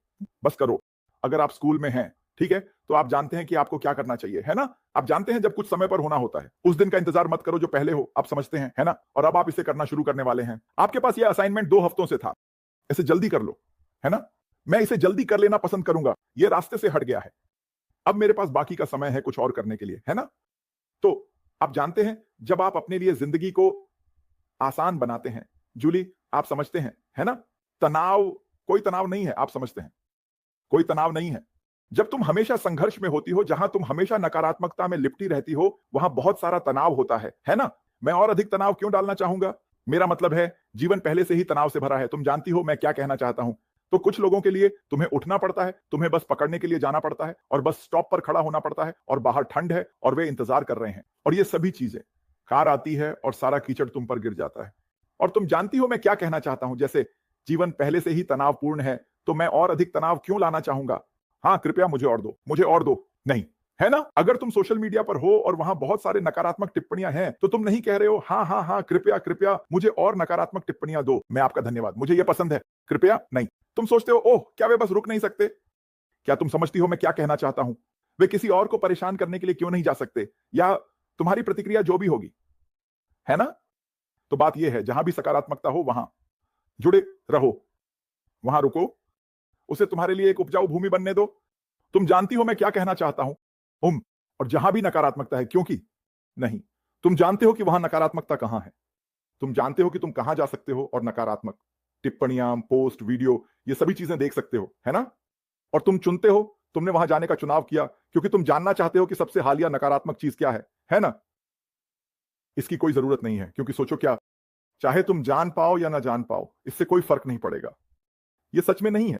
बस करो। अगर आप स्कूल में हैं, ठीक है, तो आप जानते हैं कि आपको क्या करना चाहिए, है ना? आप जानते हैं जब कुछ समय पर होना होता है, उस दिन का इंतजार मत करो जो पहले हो। आप समझते हैं, है ना? और अब आप इसे करना शुरू करने वाले हैं। आपके पास यह असाइनमेंट 2 हफ्तों से था, इसे जल्दी कर लो, है ना? मैं इसे जल्दी कर लेना पसंद करूंगा, यह रास्ते से हट गया है। अब मेरे पास बाकी का समय है कुछ और करने के लिए, है ना? तो आप जानते हैं, जब आप अपने लिए जिंदगी को आसान बनाते हैं, जूली, आप समझते हैं, है ना? तनाव, कोई तनाव नहीं है, आप समझते हैं, कोई तनाव नहीं है। जब तुम हमेशा संघर्ष में होती हो, जहां तुम हमेशा नकारात्मकता में लिपटी रहती हो, वहां बहुत सारा तनाव होता है ना? मैं और अधिक तनाव क्यों डालना चाहूंगा? मेरा मतलब है, जीवन पहले से ही तनाव से भरा है। तुम जानती हो मैं क्या कहना चाहता हूं। तो कुछ लोगों के लिए तुम्हें उठना पड़ता है, तुम्हें बस पकड़ने के लिए जाना पड़ता है, और बस स्टॉप पर खड़ा होना पड़ता है, और बाहर ठंड है और वे इंतजार कर रहे हैं, और ये सभी चीजें, कार आती है और सारा कीचड़ तुम पर गिर जाता है। और तुम जानती हो मैं क्या कहना चाहता हूं, जैसे जीवन पहले से ही तनावपूर्ण है, तो मैं और अधिक तनाव क्यों लाना चाहूंगा? हाँ, कृपया मुझे और दो, मुझे और दो। नहीं, है ना? अगर तुम सोशल मीडिया पर हो और वहां बहुत सारे नकारात्मक टिप्पणियां हैं, तो तुम नहीं कह रहे हो हाँ हाँ हाँ, कृपया कृपया मुझे और नकारात्मक टिप्पणियां दो, मैं आपका धन्यवाद, मुझे यह पसंद है, कृपया नहीं। तुम सोचते हो, ओह, क्या वे बस रुक नहीं सकते? क्या तुम समझती हो मैं क्या कहना चाहता हूं? वे किसी और को परेशान करने के लिए क्यों नहीं जा सकते? या तुम्हारी प्रतिक्रिया जो भी होगी, है ना? तो बात यह है, जहां भी सकारात्मकता हो वहां जुड़े रहो, वहां रुको, उसे तुम्हारे लिए एक उपजाऊ भूमि बनने दो। तुम जानती हो मैं क्या कहना चाहता हूं। और जहां भी नकारात्मकता है, क्योंकि नहीं, तुम जानते हो कि वहां नकारात्मकता कहां है, तुम जानते हो कि तुम कहां जा सकते हो और नकारात्मक टिप्पणियां, पोस्ट, वीडियो, ये सभी चीजें देख सकते हो, है ना? और तुम चुनते हो, तुमने वहां जाने का चुनाव किया क्योंकि तुम जानना चाहते हो कि सबसे हालिया नकारात्मक चीज क्या है ना? इसकी कोई जरूरत नहीं है, क्योंकि सोचो क्या, चाहे तुम जान पाओ या ना जान पाओ, इससे कोई फर्क नहीं पड़ेगा। ये सच में नहीं है।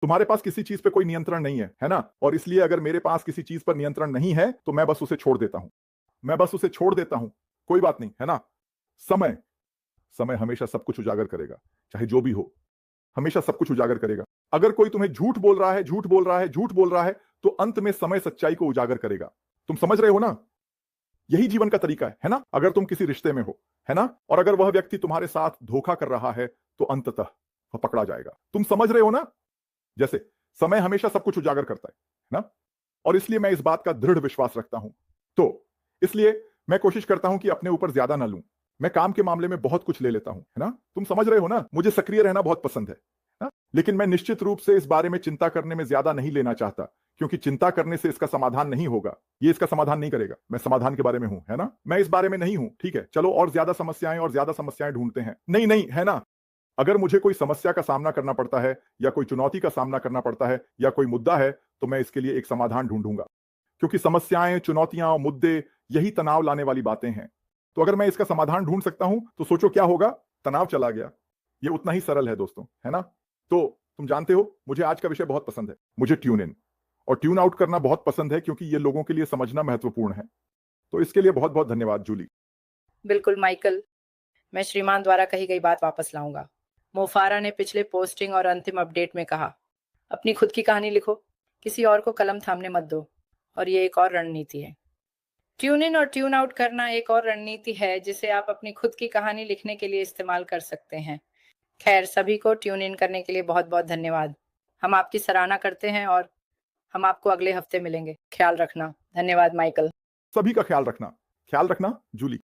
तुम्हारे पास किसी चीज पे कोई नियंत्रण नहीं है ना? और इसलिए अगर मेरे पास किसी चीज पर नियंत्रण नहीं है, तो मैं बस उसे छोड़ देता हूं, मैं बस उसे छोड़ देता हूं, कोई बात नहीं, है ना? समय समय हमेशा सब कुछ उजागर करेगा, चाहे जो भी हो, हमेशा सब कुछ उजागर करेगा। अगर कोई तुम्हें झूठ बोल रहा है, झूठ बोल रहा है, झूठ बोल रहा है, तो अंत में समय सच्चाई को उजागर करेगा। तुम समझ रहे हो ना? यही जीवन का तरीका है ना? अगर तुम किसी रिश्ते में हो, है ना, और अगर वह व्यक्ति तुम्हारे साथ धोखा कर रहा है, तो अंततः वह पकड़ा जाएगा। तुम समझ रहे हो ना? जैसे समय हमेशा सब कुछ उजागर करता है ना? और इसलिए मैं इस बात का दृढ़ विश्वास रखता हूं। तो इसलिए मैं कोशिश करता हूं कि अपने ऊपर ज्यादा ना लूं। मैं काम के मामले में बहुत कुछ ले लेता हूं, है ना? तुम समझ रहे हो ना? मुझे सक्रिय रहना बहुत पसंद है ना? लेकिन मैं निश्चित रूप से इस बारे में चिंता करने में ज्यादा नहीं लेना चाहता, क्योंकि चिंता करने से इसका समाधान नहीं होगा। ये इसका समाधान नहीं करेगा। मैं समाधान के बारे में हूं, है ना? मैं इस बारे में नहीं हूं, ठीक है? चलो और ज्यादा समस्याएं ढूंढते हैं। नहीं नहीं, है ना? अगर मुझे कोई समस्या का सामना करना पड़ता है, या कोई चुनौती का सामना करना पड़ता है, या कोई मुद्दा है, तो मैं इसके लिए एक समाधान ढूंढूंगा, क्योंकि समस्याएं, चुनौतियां और मुद्दे यही तनाव लाने वाली बातें हैं। तो अगर मैं इसका समाधान ढूंढ सकता हूं, तो सोचो क्या होगा? तनाव चला गया। ये उतना ही सरल है दोस्तों, है ना? तो तुम जानते हो, मुझे आज का विषय बहुत पसंद है। मुझे ट्यून इन और ट्यून आउट करना बहुत पसंद है, क्योंकि ये लोगों के लिए समझना महत्वपूर्ण है। तो इसके लिए बहुत बहुत धन्यवाद जूली। बिल्कुल माइकल, मैं श्रीमान द्वारा कही गई बात वापस लाऊंगा। मोफारा ने पिछले पोस्टिंग और अंतिम अपडेट में कहा, अपनी खुद की कहानी लिखो, किसी और को कलम थामने मत दो। और ये एक और रणनीति है। ट्यून इन और ट्यून आउट करना एक और रणनीति है, जिसे आप अपनी खुद की कहानी लिखने के लिए इस्तेमाल कर सकते हैं। खैर, सभी को ट्यून इन करने के लिए बहुत बहुत धन्यवाद। हम आपकी सराहना करते हैं और हम आपको अगले हफ्ते मिलेंगे। ख्याल रखना। धन्यवाद माइकल। सभी का ख्याल रखना जूली।